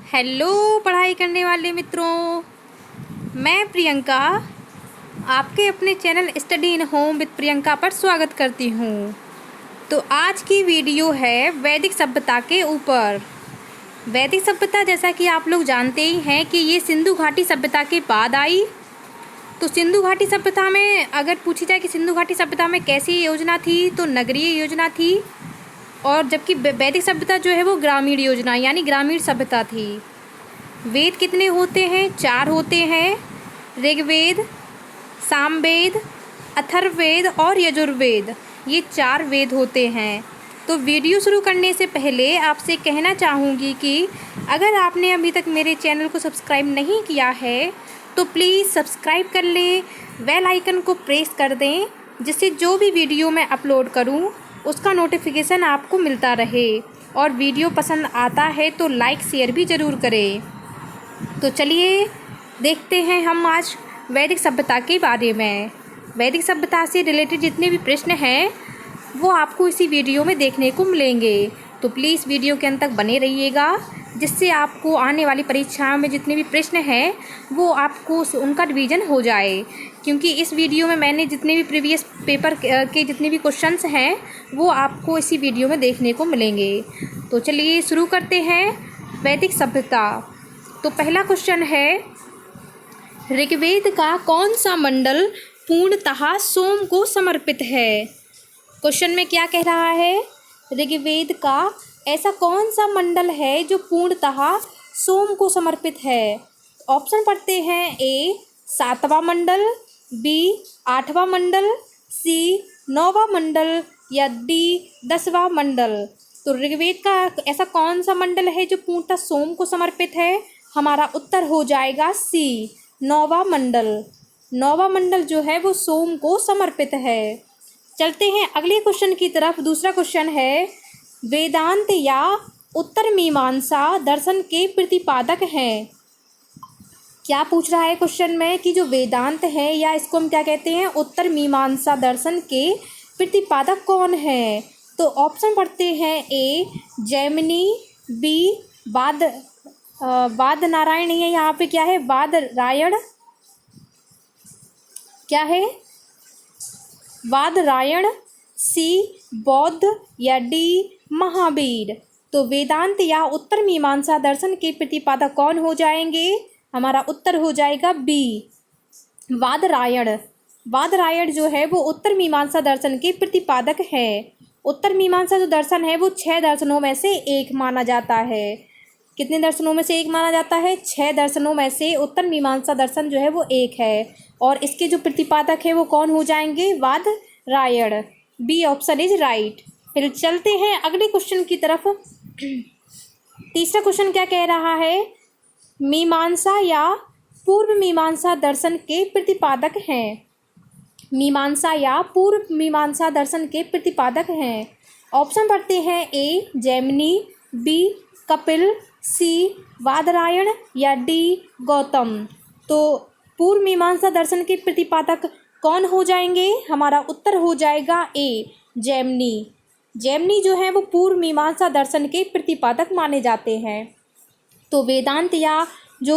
Hello पढ़ाई करने वाले मित्रों, मैं प्रियंका आपके अपने channel study in home with Priyanka पर स्वागत करती हूँ। तो आज की वीडियो है वैदिक सभ्यता के ऊपर। वैदिक सभ्यता जैसा कि आप लोग जानते ही हैं कि ये सिंधु घाटी सभ्यता के बाद आई। तो सिंधु घाटी सभ्यता में अगर पूछी जाए कि सिंधु घाटी सभ्यता में कैसी योजना थी, तो नगरीय योजना थी, और जबकि वैदिक सभ्यता जो है वो ग्रामीण योजना यानी ग्रामीण सभ्यता थी। वेद कितने होते हैं? 4 होते हैं, ऋग्वेद, सामवेद, अथर्ववेद और यजुर्वेद। ये 4 वेद होते हैं। तो वीडियो शुरू करने से पहले आपसे कहना चाहूँगी कि अगर आपने अभी तक मेरे चैनल को सब्सक्राइब नहीं किया है तो प्लीज़ सब्सक्राइब कर लें, बेल आइकन को प्रेस कर दें, जिससे जो भी वीडियो मैं अपलोड करूं उसका नोटिफिकेशन आपको मिलता रहे। और वीडियो पसंद आता है तो लाइक शेयर भी ज़रूर करें। तो चलिए देखते हैं हम आज वैदिक सभ्यता के बारे में। वैदिक सभ्यता से रिलेटेड जितने भी प्रश्न हैं वो आपको इसी वीडियो में देखने को मिलेंगे। तो प्लीज़ वीडियो के अंत तक बने रहिएगा, जिससे आपको आने वाली परीक्षाओं में जितने भी प्रश्न हैं वो आपको उनका रिवीजन हो जाए। क्योंकि इस वीडियो में मैंने जितने भी प्रीवियस पेपर के जितने भी क्वेश्चंस हैं वो आपको इसी वीडियो में देखने को मिलेंगे। तो चलिए शुरू करते हैं वैदिक सभ्यता। तो पहला क्वेश्चन है, ऋग्वेद का कौन सा मंडल पूर्णतः सोम को समर्पित है? क्वेश्चन में क्या कह रहा है? ऋग्वेद का ऐसा कौन सा मंडल है जो पूर्णतः सोम को समर्पित है? ऑप्शन पढ़ते हैं। ए 7वां मंडल, बी 8वां मंडल, सी 9वां मंडल या डी 10वां मंडल। तो ऋग्वेद का ऐसा कौन सा मंडल है जो पूर्णतः सोम को समर्पित है? हमारा उत्तर हो जाएगा सी 9वां मंडल। 9वां मंडल जो है वो सोम को समर्पित है। चलते हैं अगले क्वेश्चन की तरफ। दूसरा क्वेश्चन है, वेदांत या उत्तर मीमांसा दर्शन के प्रतिपादक हैं? क्या पूछ रहा है क्वेश्चन में कि जो वेदांत है या इसको हम क्या कहते हैं, उत्तर मीमांसा दर्शन के प्रतिपादक कौन है? तो ऑप्शन पढ़ते हैं। ए जैमिनी, बी वाद नारायण, है यहाँ पे क्या है, वादरायण, क्या है वादरायण, सी बौद्ध या डी महावीर। तो वेदांत या उत्तर मीमांसा दर्शन के प्रतिपादक कौन हो जाएंगे? हमारा उत्तर हो जाएगा बी वादरायण। वादरायण जो है वो उत्तर मीमांसा दर्शन के प्रतिपादक है। उत्तर मीमांसा जो दर्शन है वो 6 दर्शनों में से एक माना जाता है। कितने दर्शनों में से एक माना जाता है? 6 दर्शनों में से उत्तर मीमांसा दर्शन जो है वो एक है। और इसके जो प्रतिपादक है वो कौन हो जाएंगे? Badarayana. B option is right. फिर चलते हैं अगले क्वेश्चन की तरफ। तीसरा क्वेश्चन क्या कह रहा है? मीमांसा या पूर्व मीमांसा दर्शन के प्रतिपादक हैं। मीमांसा या पूर्व मीमांसा दर्शन के प्रतिपादक हैं। ऑप्शन पढ़ते हैं। ए जैमिनी, बी कपिल, सी वादरायण या डी गौतम। तो पूर्व मीमांसा दर्शन के प्रतिपादक कौन हो जाएंगे? हमारा उत्तर हो जाएगा ए जैमिनी। जैमिनी जो है वो पूर्व मीमांसा दर्शन के प्रतिपादक माने जाते हैं। तो वेदांत या जो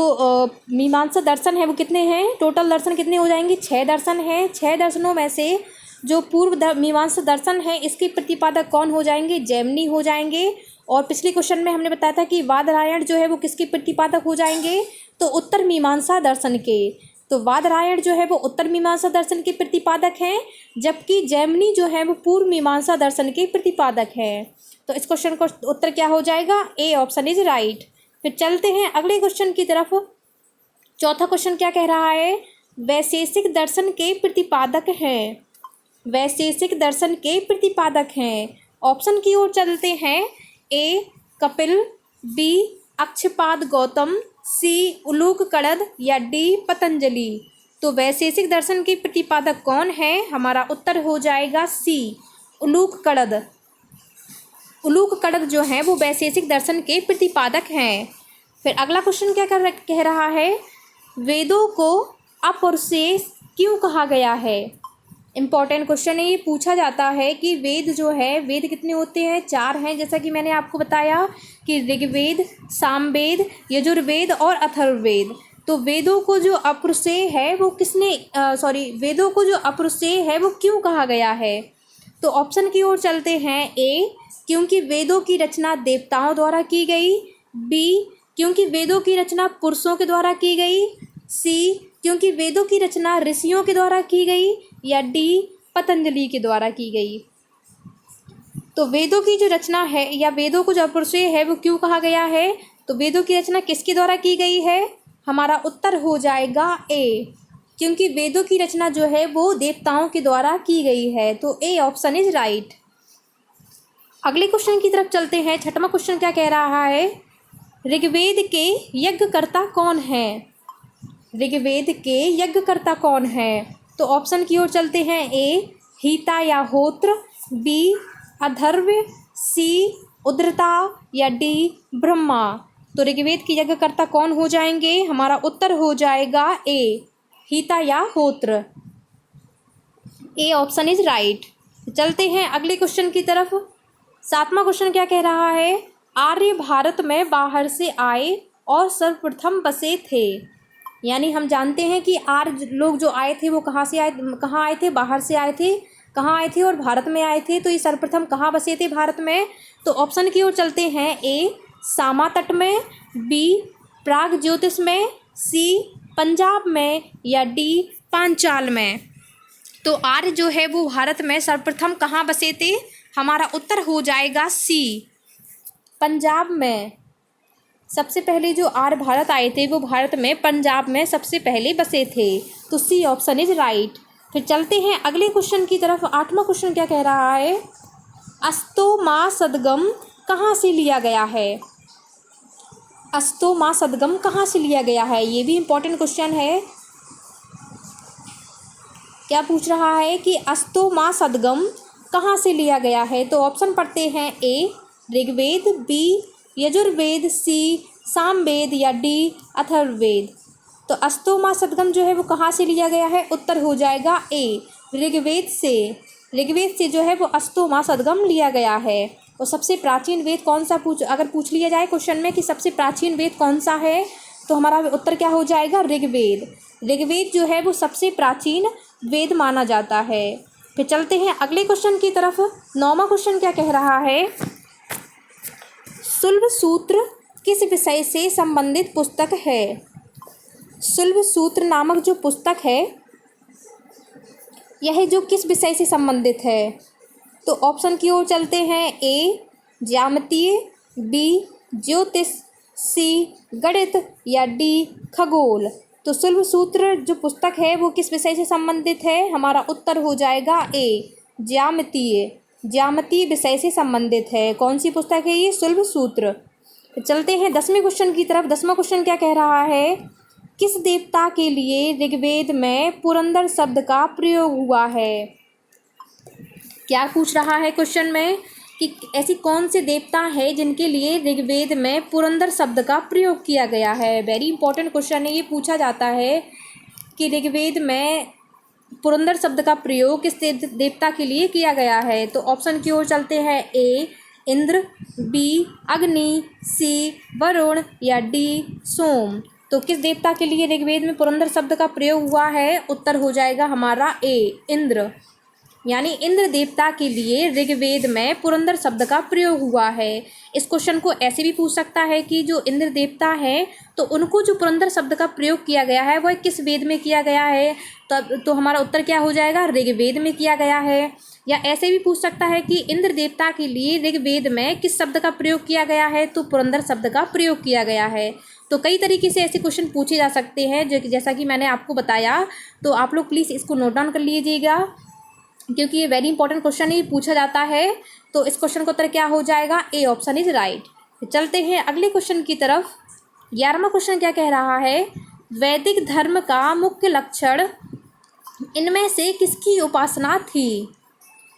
मीमांसा दर्शन है वो कितने हैं? टोटल दर्शन कितने हो जाएंगे? 6 दर्शन हैं। 6 दर्शनों में से जो पूर्व मीमांसा दर्शन है इसके प्रतिपादक कौन हो जाएंगे? जैमिनी हो जाएंगे। और पिछले क्वेश्चन में हमने बताया था कि वादरायण जो है वो किसके प्रतिपादक हो जाएंगे? तो उत्तर मीमांसा दर्शन के। तो वादरायण जो है वो उत्तर मीमांसा दर्शन के प्रतिपादक हैं, जबकि जैमिनी जो है वो पूर्व मीमांसा दर्शन के प्रतिपादक हैं। तो इस क्वेश्चन का उत्तर क्या हो जाएगा? ए ऑप्शन इज राइट। फिर चलते हैं अगले क्वेश्चन की तरफ। चौथा क्वेश्चन क्या कह रहा है? वैशेषिक दर्शन के प्रतिपादक हैं। वैशेषिक दर्शन के प्रतिपादक हैं। ऑप्शन की ओर चलते हैं। ए कपिल, बी अक्षपाद गौतम, सी उलूक कड़द या डी पतंजलि। तो वैशेषिक दर्शन के प्रतिपादक कौन है? हमारा उत्तर हो जाएगा सी उलूक कड़द। उलूक कड़द जो है वो वैशेषिक दर्शन के प्रतिपादक हैं। फिर अगला क्वेश्चन क्या कह रहा है? वेदों को अपौरुषेय क्यों कहा गया है? इम्पॉर्टेंट क्वेश्चन है, ये पूछा जाता है कि वेद जो है, वेद कितने होते हैं? 4 हैं, जैसा कि मैंने आपको बताया कि ऋग्वेद, सामवेद, यजुर्वेद और अथर्ववेद। तो वेदों को जो अपृसेय है वो किसने वेदों को जो अपृसेय है वो क्यों कहा गया है? तो ऑप्शन की ओर चलते हैं। ए, क्योंकि वेदों की रचना देवताओं द्वारा की गई। बी, क्योंकि वेदों की रचना पुरुषों के द्वारा की गई। सी, क्योंकि वेदों की रचना ऋषियों के द्वारा की गई। या डी, पतंजलि के द्वारा की गई। तो वेदों की जो रचना है या वेदों को जो अपृसेय है वो क्यों कहा गया है? तो वेदों की रचना किसके द्वारा की गई है? हमारा उत्तर हो जाएगा ए, क्योंकि वेदों की रचना जो है वो देवताओं के द्वारा की गई है। तो ए ऑप्शन इज राइट। अगले क्वेश्चन की तरफ चलते हैं। छठवां क्वेश्चन क्या कह रहा है? ऋग्वेद के यज्ञकर्ता कौन है? ऋग्वेद के यज्ञकर्ता कौन है? तो ऑप्शन की ओर चलते हैं। ए, हीता या होत्र। बी, अथर्व। सी, उद्रता। या डी, ब्रह्मा। तो ऋग्वेद के यज्ञकर्ता कौन हो जाएंगे? हमारा उत्तर हो जाएगा ए, हीता या होत्र। A option is right. चलते हैं अगले क्वेश्चन की तरफ। 7वां क्वेश्चन क्या कह रहा है? आर्य भारत में बाहर से आए और सर्वप्रथम बसे थे। यानी हम जानते हैं कि आर्य लोग जो आए थे वो कहाँ आए थे? बाहर से आए थे। कहाँ आए थे? और भारत में आए थे। तो ये सर्वप्रथम कहाँ बसे थे भारत में? तो ऑप्शन की ओर चलते हैं। ए, सामा तट में। बी, प्राग ज्योतिष में। सी, पंजाब में। या डी, पांचाल में। तो आर्य जो है वो भारत में सर्वप्रथम कहाँ बसे थे? हमारा उत्तर हो जाएगा सी, पंजाब में। सबसे पहले जो आर्य भारत आए थे वो भारत में पंजाब में सबसे पहले बसे थे। तो सी ऑप्शन इज राइट। फिर चलते हैं अगले क्वेश्चन की तरफ। 8वां क्वेश्चन क्या कह रहा है? अस्तो मा सदगम कहाँ से लिया गया है? अस्तो मा सदगम कहाँ से लिया गया है? ये भी इम्पोर्टेंट क्वेश्चन है। क्या पूछ रहा है कि अस्तो मा सदगम कहाँ से लिया गया है? तो ऑप्शन पढ़ते हैं। ए, ऋग्वेद। बी, यजुर्वेद। सी, सामवेद। या डी, अथर्ववेद। तो अस्तो मा सदगम जो है वो कहाँ से लिया गया है? उत्तर हो जाएगा ए, ऋग्वेद से। ऋग्वेद से जो है वो अस्तो मा सदगम लिया गया है। और सबसे प्राचीन वेद कौन सा अगर पूछ लिया जाए क्वेश्चन में कि सबसे प्राचीन वेद कौन सा है, तो हमारा उत्तर क्या हो जाएगा? ऋग्वेद। ऋग्वेद जो है वो सबसे प्राचीन वेद माना जाता है। फिर चलते हैं अगले क्वेश्चन की तरफ। 9वां क्वेश्चन क्या कह रहा है? शुल्ब सूत्र किस विषय से संबंधित पुस्तक है? शुल्ब सूत्र नामक जो पुस्तक है यह जो किस विषय से संबंधित है? तो ऑप्शन की ओर चलते हैं। ए, ज्यामितीय। बी, ज्योतिष। सी, गणित। या डी, खगोल। तो शुल्ब सूत्र जो पुस्तक है वो किस विषय से संबंधित है? हमारा उत्तर हो जाएगा ए, ज्यामितीय। ज्यामितीय विषय से संबंधित है। कौन सी पुस्तक है ये? शुल्ब सूत्र। चलते हैं 10वें क्वेश्चन की तरफ। 10वां क्वेश्चन क्या कह रहा है? किस देवता के लिए ऋग्वेद में पुरंदर शब्द का प्रयोग हुआ है? क्या पूछ रहा है क्वेश्चन में कि ऐसी कौन से देवता है जिनके लिए ऋग्वेद में पुरंदर शब्द का प्रयोग किया गया है? वेरी इंपॉर्टेंट क्वेश्चन है। ये पूछा जाता है कि ऋग्वेद में पुरंदर शब्द का प्रयोग किस देवता के लिए किया गया है? तो ऑप्शन की ओर चलते हैं। ए, इंद्र। बी, अग्नि। सी, वरुण। या डी, सोम। तो किस देवता के लिए ऋग्वेद में पुरंदर शब्द का प्रयोग हुआ है? उत्तर हो जाएगा हमारा ए, इंद्र। यानी इंद्र देवता के लिए ऋग्वेद में पुरंदर शब्द का प्रयोग हुआ है। इस क्वेश्चन को ऐसे भी पूछ सकता है कि जो इंद्र देवता है तो उनको जो पुरंदर शब्द का प्रयोग किया गया है वह किस वेद में किया गया है? तो हमारा उत्तर क्या हो जाएगा? ऋग्वेद में किया गया है। या ऐसे भी पूछ सकता है कि इंद्र देवता के लिए ऋग्वेद में किस शब्द का प्रयोग किया गया है? तो पुरंदर शब्द का प्रयोग किया गया है। तो कई तरीके से ऐसे क्वेश्चन पूछे जा सकते हैं जैसा कि मैंने आपको बताया। तो आप लोग प्लीज़ इसको नोट डाउन कर लीजिएगा क्योंकि ये वेरी इंपॉर्टेंट क्वेश्चन ही पूछा जाता है। तो इस क्वेश्चन का उत्तर क्या हो जाएगा? ए ऑप्शन इज राइट। चलते हैं अगले क्वेश्चन की तरफ। 11वां क्वेश्चन क्या कह रहा है? वैदिक धर्म का मुख्य लक्षण इनमें से किसकी उपासना थी?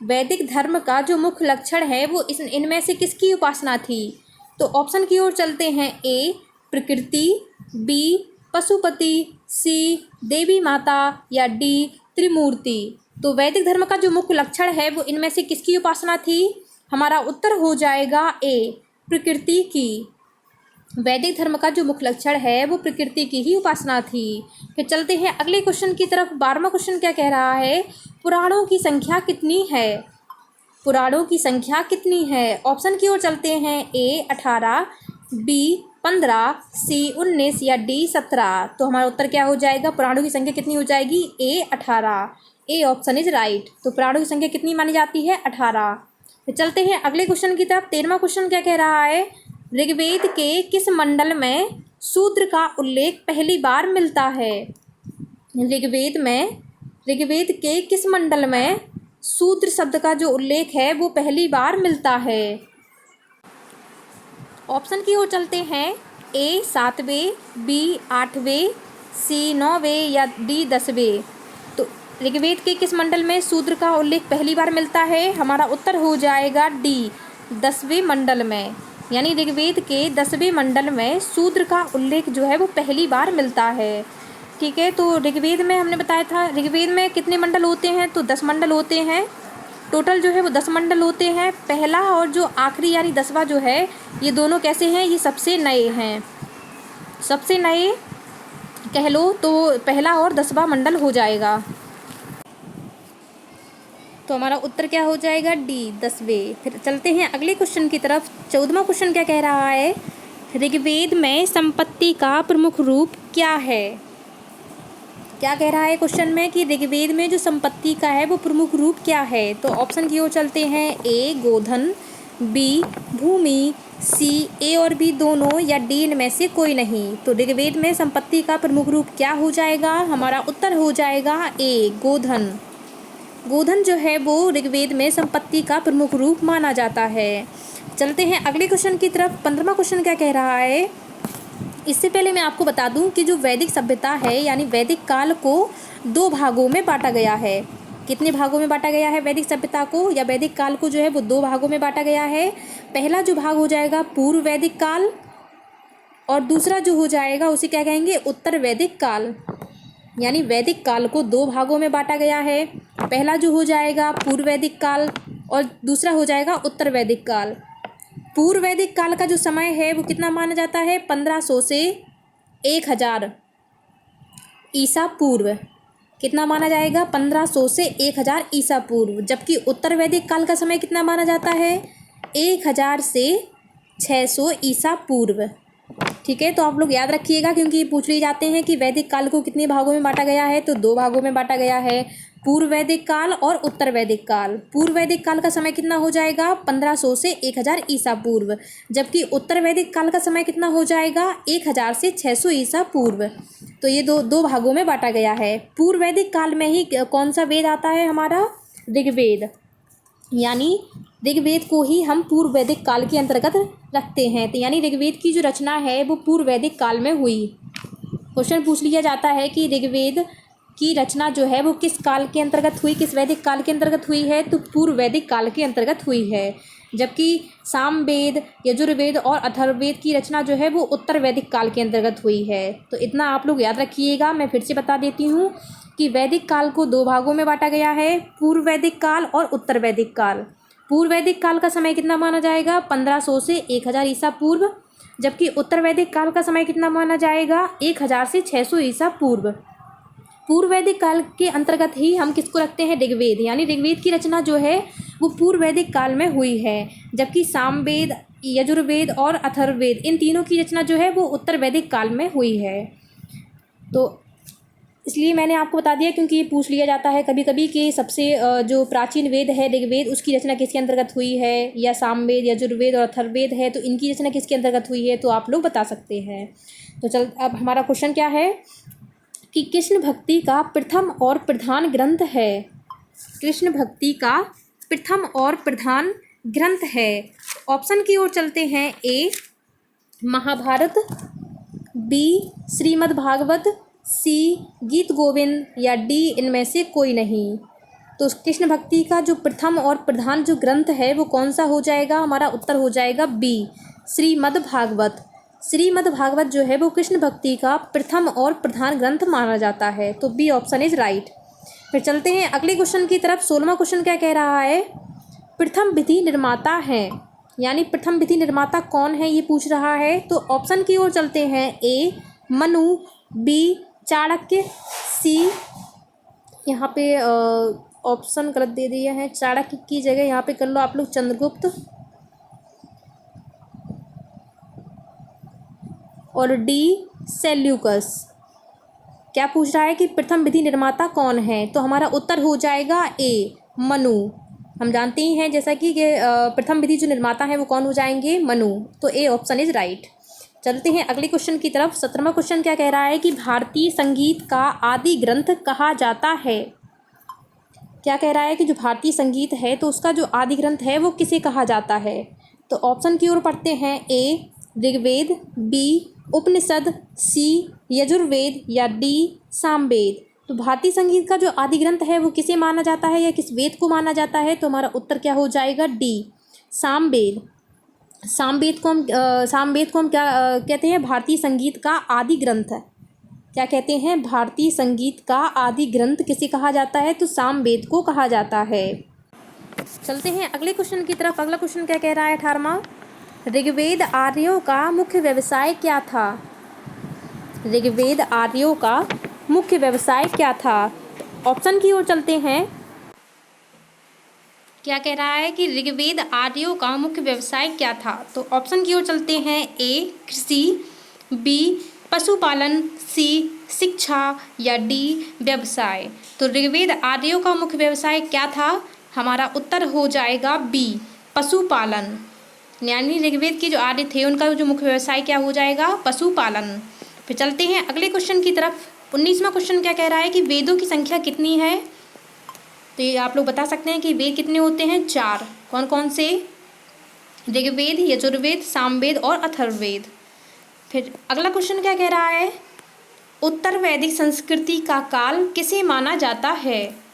वैदिक धर्म का जो मुख्य लक्षण है वो इनमें से किसकी उपासना थी? तो ऑप्शन की ओर चलते हैं। ए, प्रकृति। बी, पशुपति। सी, देवी माता। या डी, त्रिमूर्ति। तो वैदिक धर्म का जो मुख्य लक्षण है वो इनमें से किसकी उपासना थी? हमारा उत्तर हो जाएगा ए, प्रकृति की। वैदिक धर्म का जो मुख्य लक्षण है वो प्रकृति की ही उपासना थी। फिर चलते हैं अगले क्वेश्चन की तरफ। 12वां क्वेश्चन क्या कह रहा है? पुराणों की संख्या कितनी है? पुराणों की संख्या कितनी है? ऑप्शन की ओर चलते हैं। ए 18, बी 15, सी 19 या डी 17। तो हमारा उत्तर क्या हो जाएगा? पुराणों की संख्या कितनी हो जाएगी? ए 18। ए ऑप्शन इज राइट। तो पुराणों की संख्या कितनी मानी जाती है? 18। फिर चलते हैं अगले क्वेश्चन की तरफ। 13वां क्वेश्चन क्या कह रहा है? ऋग्वेद के किस मंडल में शूद्र का उल्लेख पहली बार मिलता है? ऋग्वेद के किस मंडल में शूद्र शब्द का जो उल्लेख है वो पहली बार मिलता है? ऑप्शन की ओर चलते हैं। ए 7वें, बी 8वें, सी 9वें या डी 10वें। तो ऋग्वेद के किस मंडल में शूद्र का उल्लेख पहली बार मिलता है? हमारा उत्तर हो जाएगा डी, 10वें मंडल में। यानी ऋग्वेद के 10वें मंडल में शूद्र का उल्लेख जो है वो पहली बार मिलता है। ठीक है, तो ऋग्वेद में हमने बताया था, ऋग्वेद में कितने मंडल होते हैं? तो 10 मंडल होते हैं। टोटल जो है वो 10 मंडल होते हैं। पहला और जो आखिरी यानी 10वां जो है, ये दोनों कैसे हैं? ये सबसे नए हैं, सबसे नए कह लो। तो पहला और 10वां मंडल हो जाएगा। तो हमारा उत्तर क्या हो जाएगा? डी, 10वें। फिर चलते हैं अगले क्वेश्चन की तरफ। 14वां क्वेश्चन क्या कह रहा है? ऋग्वेद में संपत्ति का प्रमुख रूप क्या है? क्या कह रहा है क्वेश्चन में कि ऋग्वेद में जो संपत्ति का है वो प्रमुख रूप क्या है? तो ऑप्शन की ओर चलते हैं। ए गोधन, बी भूमि, सी ए और बी दोनों या डी इनमें से कोई नहीं। तो ऋग्वेद में संपत्ति का प्रमुख रूप क्या हो जाएगा? हमारा उत्तर हो जाएगा ए गोधन। गोधन जो है वो ऋग्वेद में संपत्ति का प्रमुख रूप माना जाता है। चलते हैं अगले क्वेश्चन की तरफ। 15वां क्वेश्चन क्या कह रहा है? इससे पहले मैं आपको बता दूं कि जो वैदिक सभ्यता है यानी वैदिक काल को 2 भागों में बांटा गया है। कितने भागों में बांटा गया है वैदिक सभ्यता को या वैदिक काल को? जो है वो 2 भागों में बांटा गया है। पहला जो भाग हो जाएगा पूर्व वैदिक काल, और दूसरा जो हो जाएगा उसे क्या कहेंगे? उत्तर वैदिक काल। यानी वैदिक काल को 2 भागों में बांटा गया है। पहला जो हो जाएगा पूर्व वैदिक काल और दूसरा हो जाएगा उत्तर वैदिक काल। पूर्व वैदिक काल का जो समय है वो कितना माना जाता है? 1500 से 1000 ईसा पूर्व। कितना माना जाएगा? 1500 से 1000 ईसा पूर्व। जबकि उत्तर वैदिक काल का समय कितना माना जाता है? 1000 से 600 ईसा पूर्व। ठीक है, तो आप लोग याद रखिएगा क्योंकि पूछ लिए जाते हैं कि वैदिक काल को कितने भागों में बांटा गया है। तो 2 भागों में बांटा गया है, पूर्व वैदिक काल और उत्तर वैदिक काल। पूर्व वैदिक काल का समय कितना हो जाएगा? 1500 से 1000 ईसा पूर्व। जबकि उत्तर वैदिक काल का समय कितना हो जाएगा? 1000 से 600 ईसा पूर्व। तो ये दो भागों में बांटा गया है। पूर्व वैदिक काल में ही कौन सा वेद आता है? हमारा ऋग्वेद। यानी ऋग्वेद को ही हम पूर्व वैदिक काल के अंतर्गत रखते हैं। तो यानी ऋग्वेद की जो रचना है वो पूर्व वैदिक काल में हुई। क्वेश्चन पूछ लिया जाता है कि ऋग्वेद की रचना जो है वो किस काल के अंतर्गत हुई, किस वैदिक काल के अंतर्गत हुई है? तो पूर्व वैदिक काल के अंतर्गत हुई है। जबकि सामवेद, यजुर्वेद और अथर्ववेद की रचना जो है वो उत्तर वैदिक काल के अंतर्गत हुई है। तो इतना आप लोग याद रखिएगा। मैं फिर से बता देती हूँ कि वैदिक काल को 2 भागों में बांटा गया है, पूर्व वैदिक काल और उत्तर वैदिक काल। पूर्व वैदिक काल का समय कितना माना जाएगा? 1500 से 1000 ईसा पूर्व। जबकि उत्तर वैदिक काल का समय कितना माना जाएगा? 1000 से 600 ईसा पूर्व। पूर्व वैदिक काल के अंतर्गत ही हम किसको रखते हैं? ऋग्वेद। यानी ऋग्वेद की रचना जो है वो पूर्व वैदिक काल में हुई है। जबकि सामवेद, यजुर्वेद और अथर्ववेद इन तीनों की रचना जो है वो उत्तर वैदिक काल में हुई है। तो इसलिए मैंने आपको बता दिया क्योंकि ये पूछ लिया जाता है कभी कभी कि सबसे जो प्राचीन वेद है ऋग्वेद, उसकी रचना किसके अंतर्गत हुई है, या सामवेद, यजुर्वेद और अथर्ववेद है तो इनकी रचना किसके अंतर्गत हुई है, तो आप लोग बता सकते हैं। तो चल अब हमारा क्वेश्चन क्या है कि कृष्ण भक्ति का प्रथम और प्रधान ग्रंथ है। कृष्ण भक्ति का प्रथम और प्रधान ग्रंथ है। ऑप्शन की ओर चलते हैं। ए महाभारत, बी श्रीमद् भागवत, सी गीत गोविंद या डी इनमें से कोई नहीं। तो कृष्ण भक्ति का जो प्रथम और प्रधान जो ग्रंथ है वो कौन सा हो जाएगा? हमारा उत्तर हो जाएगा बी श्रीमद् भागवत। श्रीमद् भागवत जो है वो कृष्ण भक्ति का प्रथम और प्रधान ग्रंथ माना जाता है। तो बी ऑप्शन इज राइट। फिर चलते हैं अगले क्वेश्चन की तरफ। 16वां क्वेश्चन क्या कह रहा है? प्रथम विधि निर्माता है, यानी प्रथम विधि निर्माता कौन है ये पूछ रहा है। तो ऑप्शन की ओर चलते हैं। ए मनु, बी चाणक्य, सी, यहाँ पे ऑप्शन गलत दे दिया है, चाणक्य की जगह यहाँ पे कर लो आप लोग चंद्रगुप्त, और डी सेल्यूकस। क्या पूछ रहा है कि प्रथम विधि निर्माता कौन है? तो हमारा उत्तर हो जाएगा ए मनु। हम जानते ही हैं जैसा कि प्रथम विधि जो निर्माता है वो कौन हो जाएंगे? मनु। तो ए ऑप्शन इज राइट। चलते हैं अगले क्वेश्चन की तरफ। 17वां क्वेश्चन क्या कह रहा है कि भारतीय संगीत का आदि ग्रंथ कहा जाता है। क्या कह रहा है कि जो भारतीय संगीत है तो उसका जो आदि ग्रंथ है वो किसे कहा जाता है? तो ऑप्शन की ओर पढ़ते हैं। ए ऋग्वेद, बी उपनिषद, सी यजुर्वेद, या डी सामवेद। तो भारतीय संगीत का जो आदि ग्रंथ है वो किसे माना जाता है या किस वेद को माना जाता है? तो हमारा उत्तर क्या हो जाएगा? डी सामवेद। सामवेद को हम क्या कहते हैं? भारतीय संगीत का आदि ग्रंथ है। क्या कहते हैं? भारतीय संगीत का आदि ग्रंथ किसे कहा जाता है? तो सामवेद को कहा जाता है। चलते हैं अगले क्वेश्चन की तरफ। अगला क्वेश्चन क्या कह रहा है? 18वां, ऋग्वेद आर्यों का मुख्य व्यवसाय क्या था? ऋग्वेद आर्यों का मुख्य व्यवसाय क्या था? ऑप्शन की ओर चलते हैं। क्या कह रहा है कि ऋग्वेद आर्यों का मुख्य व्यवसाय क्या था? तो ऑप्शन की ओर चलते हैं। ए कृषि, बी पशुपालन, सी शिक्षा, या डी व्यवसाय। तो ऋग्वेद आर्यों का मुख्य व्यवसाय क्या था? हमारा उत्तर हो जाएगा बी पशुपालन। यानी ऋग्वेद के जो आर्य थे उनका जो मुख्य व्यवसाय क्या हो जाएगा? पशुपालन। फिर चलते हैं अगले क्वेश्चन की तरफ। 19वां क्वेश्चन क्या कह रहा है कि वेदों की संख्या कितनी है? तो ये आप लोग बता सकते हैं कि वेद कितने होते हैं? 4। कौन कौन से? ऋग्वेद, यजुर्वेद, सामवेद और अथर्ववेद। फिर अगला क्वेश्चन क्या कह रहा है? उत्तर वैदिक संस्कृति का काल किसे माना जाता है?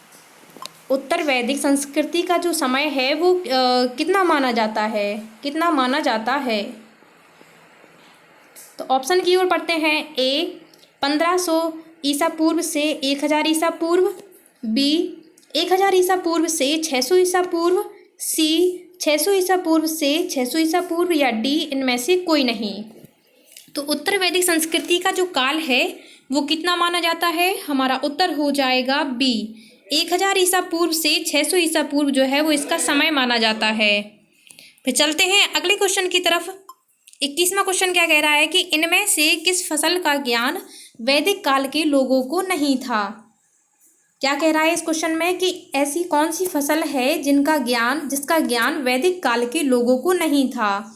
उत्तर वैदिक संस्कृति का जो समय है वो कितना माना जाता है? कितना माना जाता है? तो ऑप्शन की ओर पढ़ते हैं। ए 1500 ईसा पूर्व से 1000 ईसा पूर्व, बी 1000 ईसा पूर्व से 600 ईसा पूर्व, सी 600 ईसा पूर्व से 600 ईसा पूर्व, या डी इनमें से कोई नहीं। तो उत्तर वैदिक संस्कृति का जो काल है वो कितना माना जाता है? हमारा उत्तर हो जाएगा बी 1000 ईसा पूर्व से 600 ईसा पूर्व जो है वो इसका समय माना जाता है। फिर चलते हैं अगले क्वेश्चन की तरफ। 21वां क्वेश्चन क्या कह रहा है कि इनमें से किस फसल का ज्ञान वैदिक काल के लोगों को नहीं था? क्या कह रहा है इस क्वेश्चन में कि ऐसी कौन सी फसल है जिसका ज्ञान वैदिक काल के लोगों को नहीं था?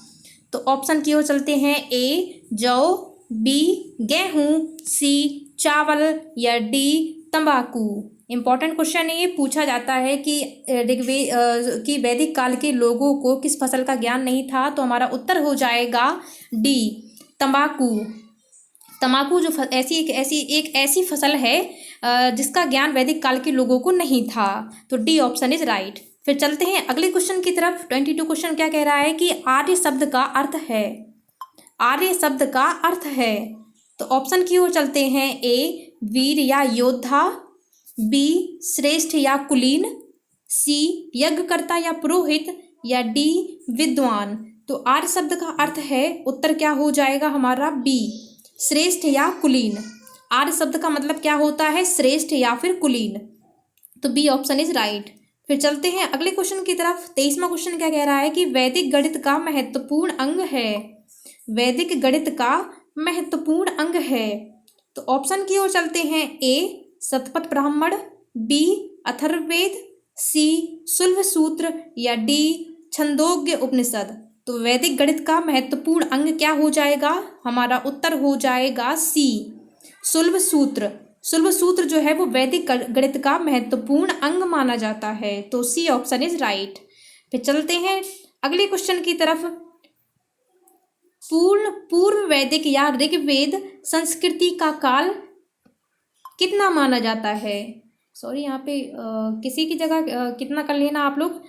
तो ऑप्शन की ओर चलते हैं। ए जौ, बी गेहूं, सी चावल, या डी तंबाकू। इम्पॉर्टेंट क्वेश्चन है ये, पूछा जाता है कि वैदिक काल के लोगों को किस फसल का ज्ञान नहीं था? तो हमारा उत्तर हो जाएगा डी तंबाकू। तंबाकू जो एक ऐसी फसल है जिसका ज्ञान वैदिक काल के लोगों को नहीं था। तो डी ऑप्शन इज राइट। फिर चलते हैं अगले क्वेश्चन की तरफ। 22 क्वेश्चन क्या कह रहा है कि आर्य शब्द का अर्थ है। आर्य शब्द का अर्थ है। तो ऑप्शन की ओर चलते हैं। ए वीर या योद्धा, बी श्रेष्ठ या कुलीन, सी यज्ञकर्ता या पुरोहित, या डी विद्वान। तो आर्य शब्द का अर्थ है, उत्तर क्या हो जाएगा हमारा? बी श्रेष्ठ या कुलीन। आर्य शब्द का मतलब क्या होता है? श्रेष्ठ या फिर कुलीन। तो बी ऑप्शन इज राइट। फिर चलते हैं अगले क्वेश्चन की तरफ। 23वां क्वेश्चन क्या कह रहा है कि वैदिक गणित का महत्वपूर्ण अंग है। वैदिक गणित का महत्वपूर्ण अंग है। तो ऑप्शन की ओर चलते हैं। ए शतपथ ब्राह्मण, बी अथर्ववेद, सी शुल्भ सूत्र, या डी छंदोग्य उपनिषद। तो वैदिक गणित का महत्वपूर्ण अंग क्या हो जाएगा? हमारा उत्तर हो जाएगा सी शुल्भ सूत्र। शुल्भ सूत्र जो है वो वैदिक गणित का महत्वपूर्ण अंग माना जाता है। तो सी ऑप्शन इज राइट। फिर चलते हैं अगले क्वेश्चन की तरफ। पूर्व वैदिक या ऋग्वेद संस्कृति का काल कितना माना जाता है? सॉरी, यहाँ पे किसी की जगह कितना कर लेना आप लोग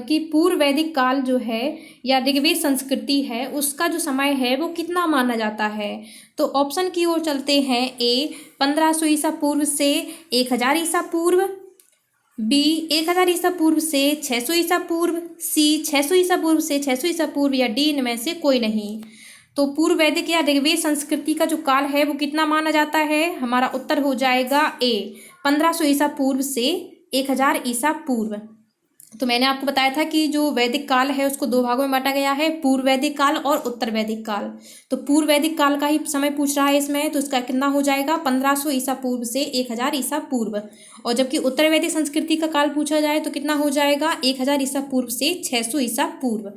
कि पूर्व वैदिक काल जो है या ऋग्वेद संस्कृति है उसका जो समय है वो कितना माना जाता है? तो ऑप्शन की ओर चलते हैं। ए 1500 ईसा पूर्व से 1000 ईसा पूर्व, बी 1000 ईसा पूर्व से 600 ईसा पूर्व, सी 600 ईसा पूर्व से 600 ईसा पूर्व, या डी इनमें से कोई नहीं। तो पूर्व वैदिक या ऋग्वेद संस्कृति का जो काल है वो कितना माना जाता है? हमारा उत्तर हो जाएगा ए 1500 ईसा पूर्व से 1000 ईसा पूर्व। तो मैंने आपको बताया था कि जो वैदिक काल है उसको दो भागों में बांटा गया है, पूर्व वैदिक काल और उत्तर वैदिक काल। तो पूर्व वैदिक काल का ही समय पूछ रहा है इसमें, तो इसका कितना हो जाएगा? 1500 ईसा पूर्व से 1000 ईसा पूर्व। और जबकि उत्तर वैदिक संस्कृति का काल पूछा जाए तो कितना हो जाएगा? 1000 ईसा पूर्व से 600 ईसा पूर्व।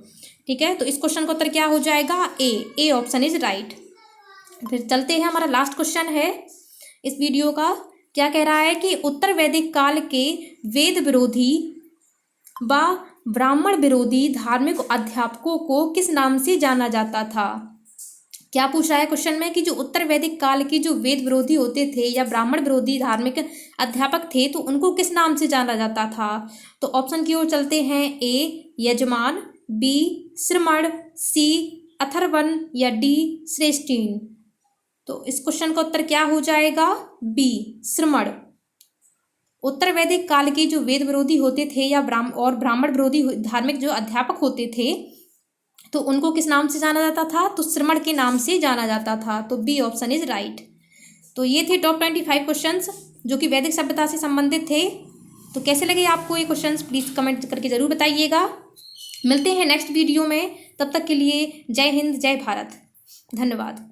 ठीक है, तो इस क्वेश्चन का उत्तर क्या हो जाएगा? ए ऑप्शन इज राइट। फिर चलते हैं, हमारा लास्ट क्वेश्चन है इस वीडियो का। क्या कह रहा है कि उत्तर वैदिक काल के वेद विरोधी व ब्राह्मण विरोधी धार्मिक अध्यापकों को किस नाम से जाना जाता था? क्या पूछ रहा है क्वेश्चन में कि जो उत्तर वैदिक काल के जो वेद विरोधी होते थे या ब्राह्मण विरोधी धार्मिक अध्यापक थे तो उनको किस नाम से जाना जाता था? तो ऑप्शन की ओर चलते हैं। ए यजमान, बी श्रमण, सी अथर्वन, या डी श्रेष्ठीन। तो इस क्वेश्चन का उत्तर क्या हो जाएगा? बी श्रमण। उत्तर वैदिक काल के जो वेद विरोधी होते थे या ब्राह्मण विरोधी धार्मिक जो अध्यापक होते थे तो उनको किस नाम से जाना जाता था? तो श्रमण के नाम से जाना जाता था। तो बी ऑप्शन इज राइट। तो ये थे टॉप 25 क्वेश्चंस जो कि वैदिक सभ्यता से संबंधित थे। तो कैसे लगे आपको ये क्वेश्चंस, प्लीज़ कमेंट करके ज़रूर बताइएगा। मिलते हैं नेक्स्ट वीडियो में, तब तक के लिए जय हिंद, जय भारत, धन्यवाद।